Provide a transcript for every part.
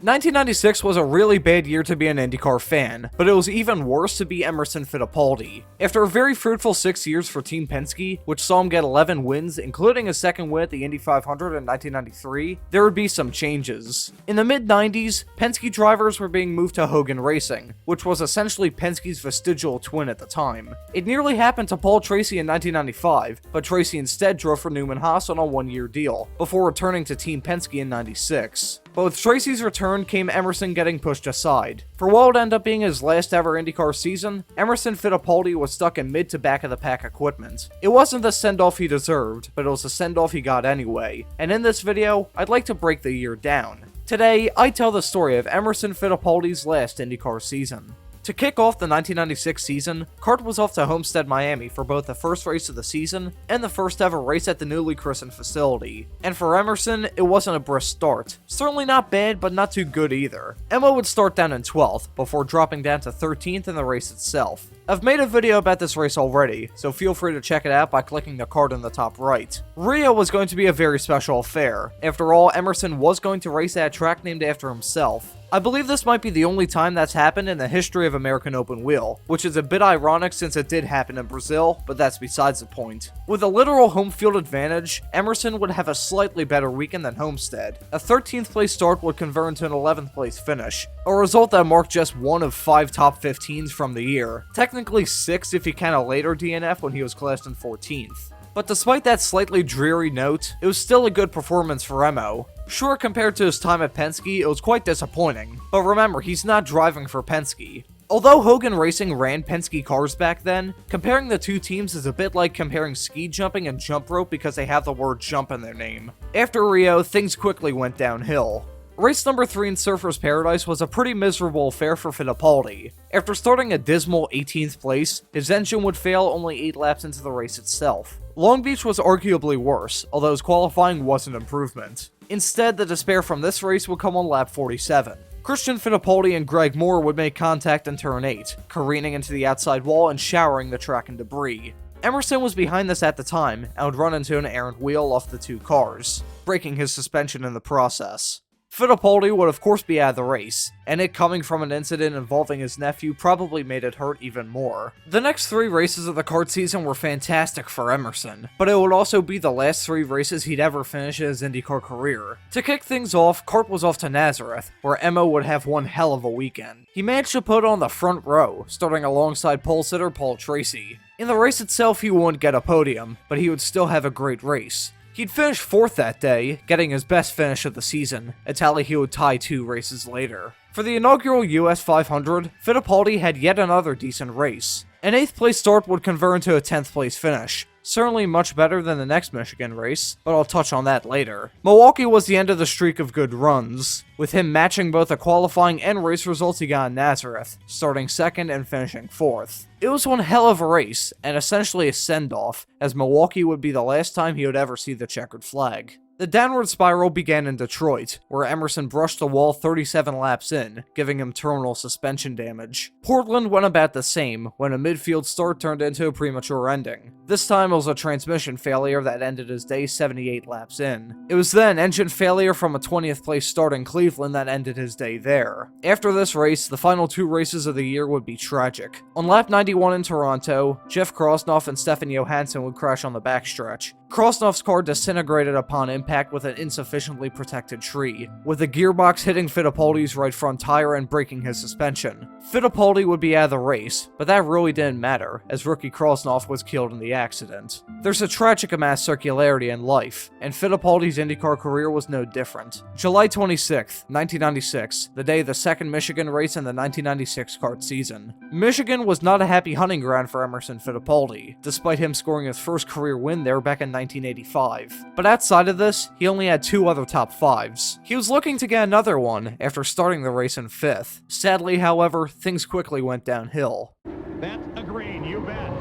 1996 was a really bad year to be an IndyCar fan, but it was even worse to be Emerson Fittipaldi. After a very fruitful 6 years for Team Penske, which saw him get 11 wins, including a second win at the Indy 500 in 1993, there would be some changes. In the mid-90s, Penske drivers were being moved to Hogan Racing, which was essentially Penske's vestigial twin at the time. It nearly happened to Paul Tracy in 1995, but Tracy instead drove for Newman Haas on a one-year deal, before returning to Team Penske in 96. But with Tracy's return came Emerson getting pushed aside. For what would end up being his last ever IndyCar season, Emerson Fittipaldi was stuck in mid to back of the pack equipment. It wasn't the send-off he deserved, but it was the send-off he got anyway. And in this video, I'd like to break the year down. Today, I tell the story of Emerson Fittipaldi's last IndyCar season. To kick off the 1996 season, CART was off to Homestead, Miami for both the first race of the season and the first ever race at the newly christened facility. And for Emerson, it wasn't a brisk start. Certainly not bad, but not too good either. Emma would start down in 12th, before dropping down to 13th in the race itself. I've made a video about this race already, so feel free to check it out by clicking the card in the top right. Rio was going to be a very special affair. After all, Emerson was going to race at a track named after himself. I believe this might be the only time that's happened in the history of American open wheel, which is a bit ironic since it did happen in Brazil, but that's besides the point. With a literal home field advantage, Emerson would have a slightly better weekend than Homestead. A 13th place start would convert into an 11th place finish, a result that marked just one of 5 top 15s from the year, technically 6 if you count a later DNF when he was classed in 14th. But despite that slightly dreary note, it was still a good performance for Emo. Sure, compared to his time at Penske, it was quite disappointing, but remember, he's not driving for Penske. Although Hogan Racing ran Penske cars back then, comparing the two teams is a bit like comparing ski jumping and jump rope because they have the word jump in their name. After Rio, things quickly went downhill. Race number 3 in Surfer's Paradise was a pretty miserable affair for Fittipaldi. After starting a dismal 18th place, his engine would fail only 8 laps into the race itself. Long Beach was arguably worse, although his qualifying was an improvement. Instead, the despair from this race would come on lap 47. Christian Fittipaldi and Greg Moore would make contact in turn 8, careening into the outside wall and showering the track in debris. Emerson was behind this at the time and would run into an errant wheel off the two cars, breaking his suspension in the process. Fittipaldi would of course be out of the race, and it coming from an incident involving his nephew probably made it hurt even more. The next 3 races of the CART season were fantastic for Emerson, but it would also be the last 3 races he'd ever finish in his IndyCar career. To kick things off, CART was off to Nazareth, where Emo would have one hell of a weekend. He managed to put on the front row, starting alongside pole sitter Paul Tracy. In the race itself, he wouldn't get a podium, but he would still have a great race. He'd finish 4th that day, getting his best finish of the season, a tally he would tie 2 races later. For the inaugural US 500, Fittipaldi had yet another decent race. An 8th place start would convert into a 10th place finish. Certainly much better than the next Michigan race, but I'll touch on that later. Milwaukee was the end of the streak of good runs, with him matching both the qualifying and race results he got in Nazareth, starting 2nd and finishing 4th. It was one hell of a race, and essentially a send-off, as Milwaukee would be the last time he would ever see the checkered flag. The downward spiral began in Detroit, where Emerson brushed the wall 37 laps in, giving him terminal suspension damage. Portland went about the same, when a midfield start turned into a premature ending. This time it was a transmission failure that ended his day 78 laps in. It was then engine failure from a 20th place start in Cleveland that ended his day there. After this race, the final 2 races of the year would be tragic. On lap 91 in Toronto, Jeff Krosnoff and Stefan Johansson would crash on the backstretch. Krosnoff's car disintegrated upon impact with an insufficiently protected tree, with the gearbox hitting Fittipaldi's right front tire and breaking his suspension. Fittipaldi would be out of the race, but that really didn't matter, as rookie Krosnoff was killed in the accident. There's a tragic amount of circularity in life, and Fittipaldi's IndyCar career was no different. July 26, 1996, the day of the second Michigan race in the 1996 CART season. Michigan was not a happy hunting ground for Emerson Fittipaldi, despite him scoring his first career win there back in 1985. But outside of this, he only had 2 other top 5s. He was looking to get another one after starting the race in 5th. Sadly, however, things quickly went downhill. That's a green, you bet.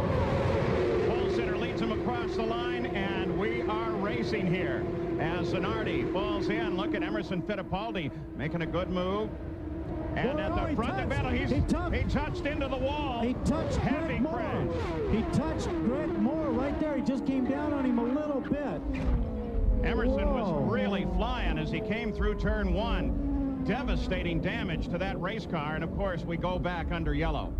Pole sitter leads him across the line, and we are racing here. As Zanardi falls in, look at Emerson Fittipaldi making a good move. And at the front of the battle, he touched into the wall. He touched Heavy Greg Moore. crash. He touched Greg Moore right there. He just came down on him a little bit. Emerson was Whoa. really flying as he came through turn 1. devastating damage to that race car, and of course we go back under yellow.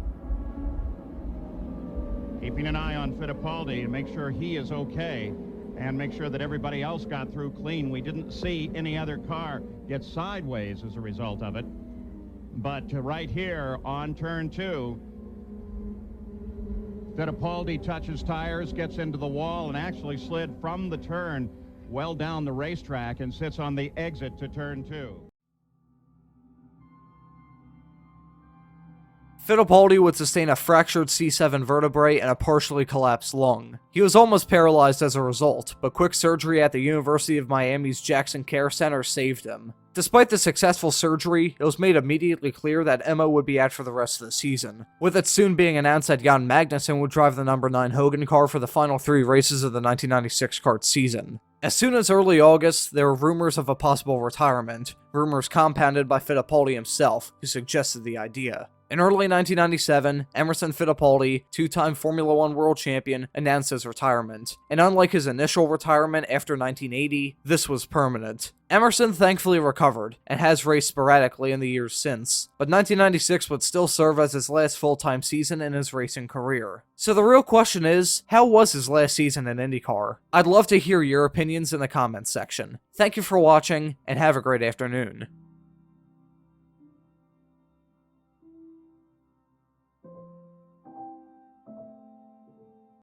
Keeping an eye on Fittipaldi to make sure he is okay and make sure that everybody else got through clean. We didn't see any other car get sideways as a result of it. But right here on turn 2, Fittipaldi touches tires, gets into the wall, and actually slid from the turn well down the racetrack and sits on the exit to turn 2. Fittipaldi would sustain a fractured C7 vertebrae and a partially collapsed lung. He was almost paralyzed as a result, but quick surgery at the University of Miami's Jackson Care Center saved him. Despite the successful surgery, it was made immediately clear that Emma would be out for the rest of the season, with it soon being announced that Jan Magnussen would drive the number 9 Hogan car for the final 3 races of the 1996 kart season. As soon as early August, there were rumors of a possible retirement, rumors compounded by Fittipaldi himself, who suggested the idea. In early 1997, Emerson Fittipaldi, 2-time Formula 1 world champion, announced his retirement, and unlike his initial retirement after 1980, this was permanent. Emerson thankfully recovered, and has raced sporadically in the years since, but 1996 would still serve as his last full-time season in his racing career. So the real question is, how was his last season in IndyCar? I'd love to hear your opinions in the comments section. Thank you for watching, and have a great afternoon.